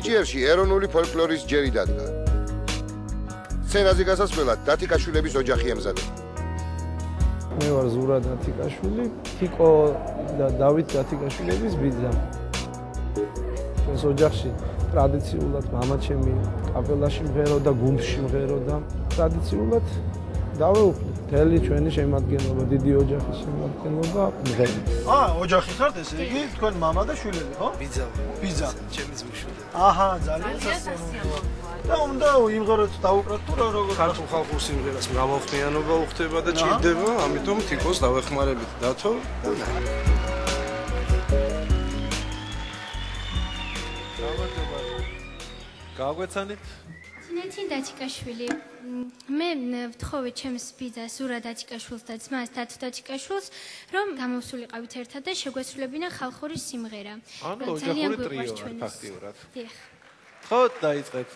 ნიჭიერში ეროვნული ფოლკლორის ჯერი დადგა. სცენაზე გასასვლელად დათიკაშვილების ოჯახი ემზადება. მე ვარ ზურა დათიკაშვილი, თიკო და დავით დათიკაშვილების ბიძა. ჩვენს ოჯახში ტრადიციულად მამაჩემი კაპელაში მღეროდა, გუნდში მღეროდა. ტრადიციულად დავეუფლე მთელი ჩვენი შემადგენლობა, დიდი ოჯახის შემადგენლობა მღეროდა. ოჯახი ხართ ესე იგი, თქვენ მამა და შვილები, ხო? ბიძა. ბიძა. ჩემი ძმისშვილი. აჰა, ძალიან სასიამოვნოა. და უნდა იმღეროთ დაუკრათ თუ როგორ ქართულ ხალხურ სიმღერას მრავალხმიანობა უხდება და ჭირდება, ამიტომ თიკოს დავეხმარებით დათო და მე. გაგვეცანით? ნეთი დათიკაშვილი. მე ვთხოვე ჩემს ბიძას ზურა დათიკაშვილს და ძმას დათო დათიკაშვილს, რომ გამოვსულიყავით ერთად და შეგვესრულებინა ხალხური სიმღერა. ანუ ოჯახური ტრიო ვარ ფაქტიურად. დიახ. ხო, დაიწყეთ.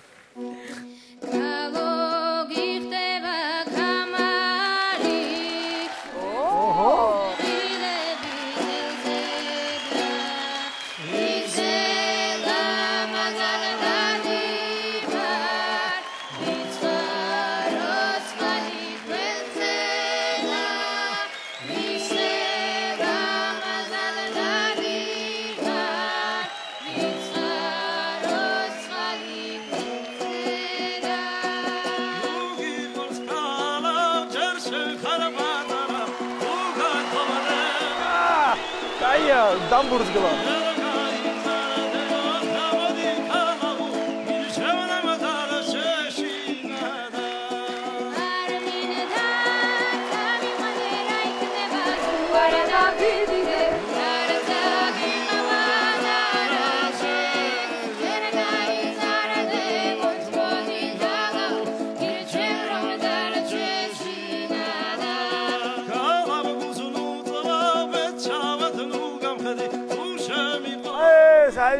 გიხდება კამარი. დამბურძგლა.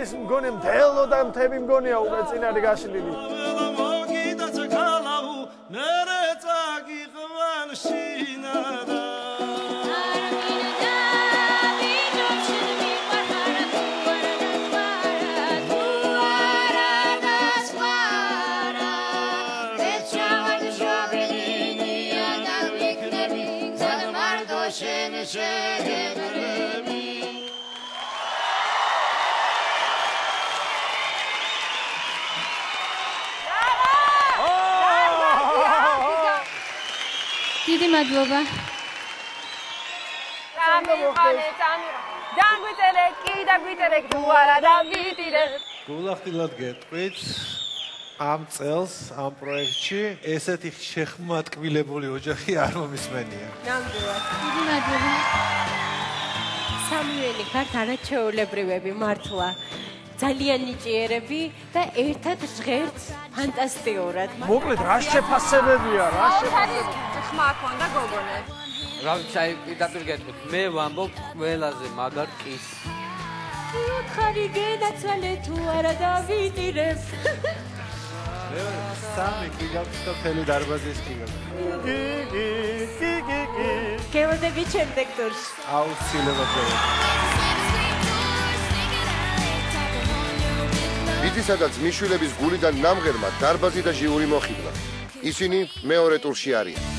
ის მგონი მთელო და მთები მგონია უკვე წინარე გაშლილი. დიდი მადლობა. გულახდილად გეტყვით ამ წელს ამ პროექტში ესეთი შეხმატკბილებული ოჯახი არ მომისმენია. ნამდვილად. დიდი მადლობა. სამივენი ხართ არაჩვეულებრივები მართლა. ძალიან ნიჭიერები და ერთად ჟღერთ ფანტასტიკურად. მოკლედ რა შეფასებებია, რა შეფასებებია? ხმა ქონდა გოგონე. რა ვიცი, პირდაპირ გეტყვით, მე ვამბობ ყველაზე მაგარ კის. ხარი გენაცვალე თუ არა დავიტირებ. მე სამი გიგავთ და მთელი დარბაზის გიგავთ. გეოდები შემდეგ ტურში. აუცილებლად გეოდები. ბიძისა და ძმისშვილების გულიდან ნამღერმა დარბაზი და ჟიური მოხიბლა. ისინი მეორე ტურში არიან.